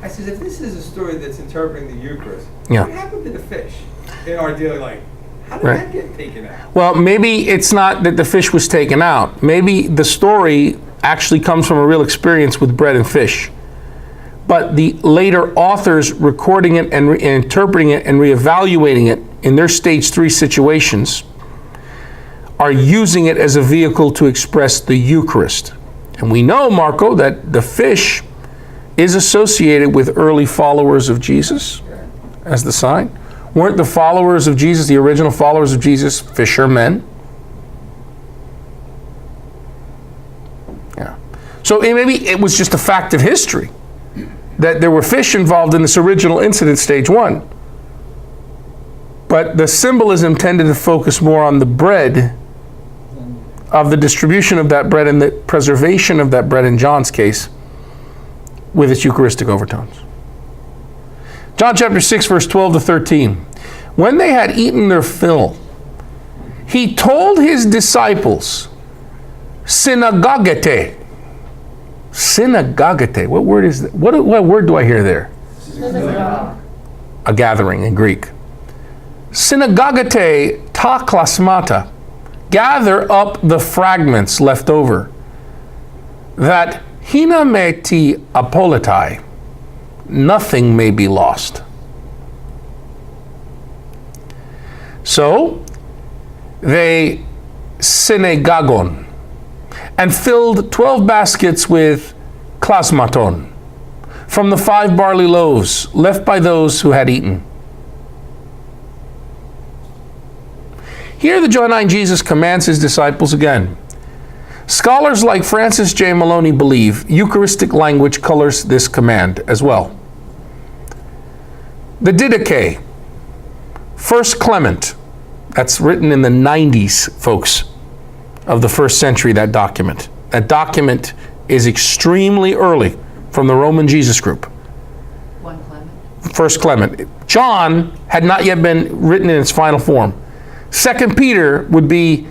I says, if this is a story that's interpreting the Eucharist, Yeah. what happened to the fish in our daily life? How did Right. that get taken out? Well, maybe it's not that the fish was taken out. Maybe the story actually comes from a real experience with bread and fish. But the later authors recording it and interpreting it and reevaluating it in their stage 3 situations are using it as a vehicle to express the Eucharist. And we know, Marco, that the fish is associated with early followers of Jesus as the sign. Weren't the followers of Jesus, the original followers of Jesus, fishermen? Yeah. So maybe it was just a fact of history that there were fish involved in this original incident, stage 1. But the symbolism tended to focus more on the bread, of the distribution of that bread and the preservation of that bread in John's case, with its Eucharistic overtones. John chapter 6, verse 12 to 13. When they had eaten their fill, he told his disciples, synagein. Synagein. What word is that? What word do I hear there? A gathering in Greek. Synagein.Ta klasmata. Gather up the fragments left over, that hinameti apolitai, nothing may be lost. So they synagogon and filled 12 baskets with klasmaton from the 5 barley loaves left by those who had eaten. Here the Johannine Jesus commands his disciples again. Scholars like Francis J. Maloney believe Eucharistic language colors this command as well. The Didache, First Clement, that's written in the 90s, folks, of the 1st century, that document. That document is extremely early from the Roman Jesus group. One Clement. First Clement. John had not yet been written in its final form. 2 Peter would be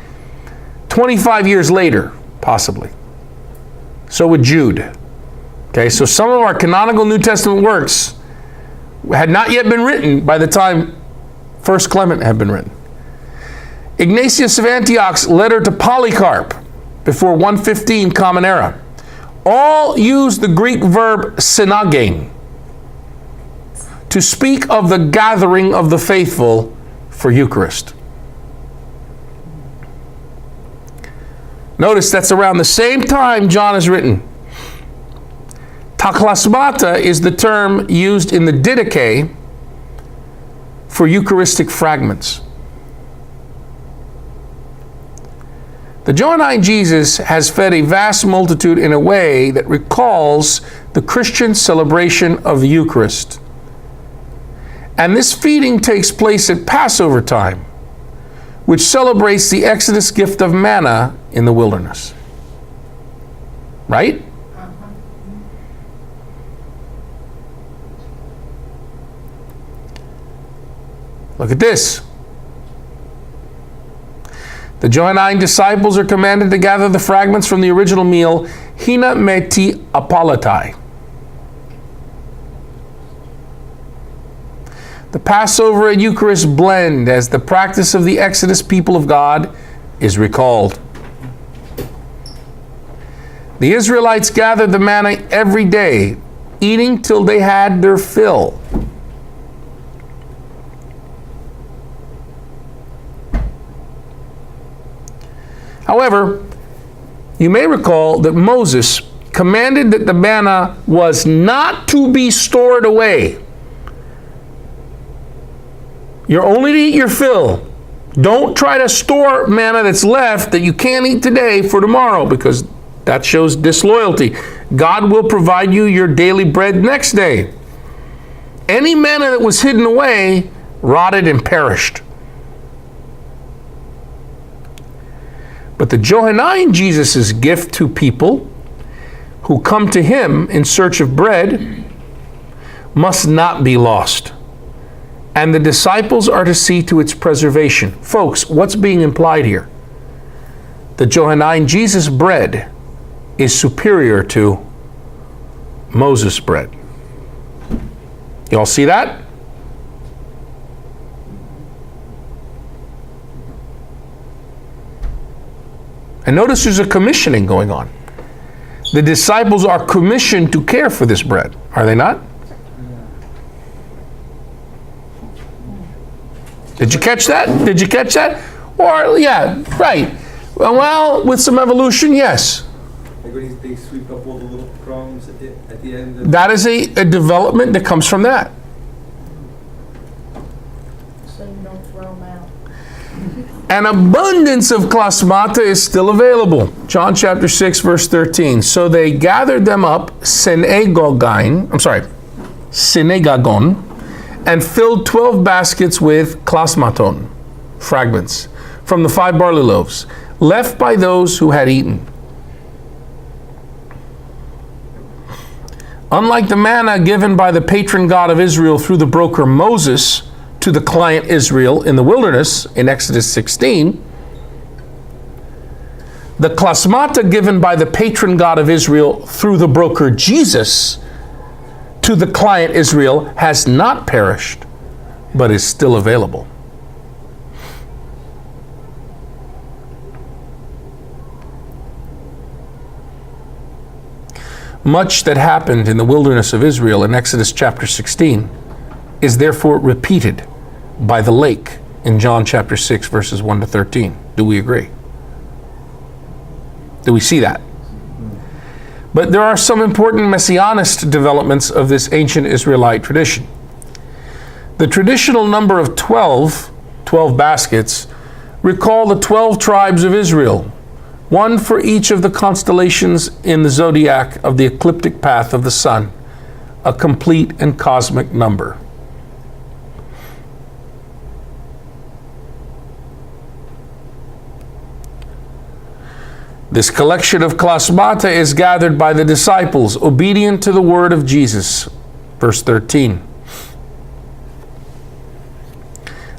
25 years later, possibly. So would Jude. Okay, so some of our canonical New Testament works had not yet been written by the time First Clement had been written. Ignatius of Antioch's letter to Polycarp, before 115 Common Era, all use the Greek verb synagein to speak of the gathering of the faithful for Eucharist. Notice that's around the same time John is written. Ta klasmata is the term used in the Didache for Eucharistic fragments. The Johannine Jesus has fed a vast multitude in a way that recalls the Christian celebration of the Eucharist. And this feeding takes place at Passover time, which celebrates the Exodus gift of manna in the wilderness. Right? Look at this. The Johannine disciples are commanded to gather the fragments from the original meal, hina meti apolitai. The Passover and Eucharist blend as the practice of the Exodus people of God is recalled. The Israelites gathered the manna every day, eating till they had their fill. However, you may recall that Moses commanded that the manna was not to be stored away. You're only to eat your fill. Don't try to store manna that's left that you can't eat today for tomorrow, because that shows disloyalty. God will provide you your daily bread next day. Any manna that was hidden away rotted and perished. But the Johannine Jesus' gift to people who come to him in search of bread must not be lost. And the disciples are to see to its preservation. Folks, what's being implied here? The Johannine Jesus bread is superior to Moses' bread. You all see that? And notice there's a commissioning going on. The disciples are commissioned to care for this bread, are they not? Did you catch that? Did you catch that? Or, yeah, right. Well, with some evolution, yes. Like when they sweep up all the little crumbs at the end. That is a development that comes from that. So you don't throw them out. An abundance of klasmata is still available. John chapter 6, verse 13. So they gathered them up, synagogon, and filled 12 baskets with klasmaton, fragments, from the 5 barley loaves, left by those who had eaten. Unlike the manna given by the patron God of Israel through the broker Moses to the client Israel in the wilderness in Exodus 16, the klasmata given by the patron God of Israel through the broker Jesus to the client Israel has not perished, but is still available. Much that happened in the wilderness of Israel in Exodus chapter 16 is therefore repeated by the lake in John chapter 6, verses 1 to 13. Do we agree? Do we see that? But there are some important messianist developments of this ancient Israelite tradition. The traditional number of 12 baskets, recall the 12 tribes of Israel, one for each of the constellations in the zodiac of the ecliptic path of the sun, a complete and cosmic number. This collection of klasmata is gathered by the disciples, obedient to the word of Jesus. Verse 13.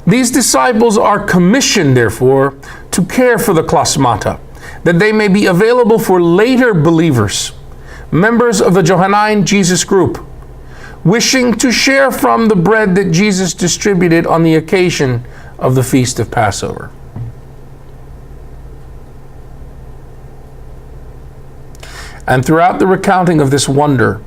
These disciples are commissioned, therefore, to care for the klasmata, that they may be available for later believers, members of the Johannine Jesus group, wishing to share from the bread that Jesus distributed on the occasion of the Feast of Passover. And throughout the recounting of this wonder,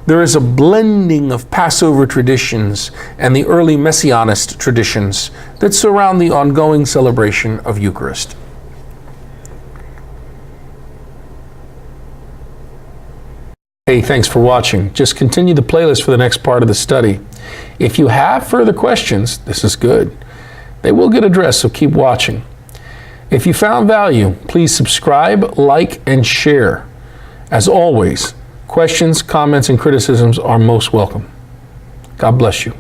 there is a blending of Passover traditions and the early Messianist traditions that surround the ongoing celebration of Eucharist. Hey, thanks for watching. Just continue the playlist for the next part of the study. If you have further questions, this is good. They will get addressed, so keep watching. If you found value, please subscribe, like, and share. As always, questions, comments, and criticisms are most welcome. God bless you.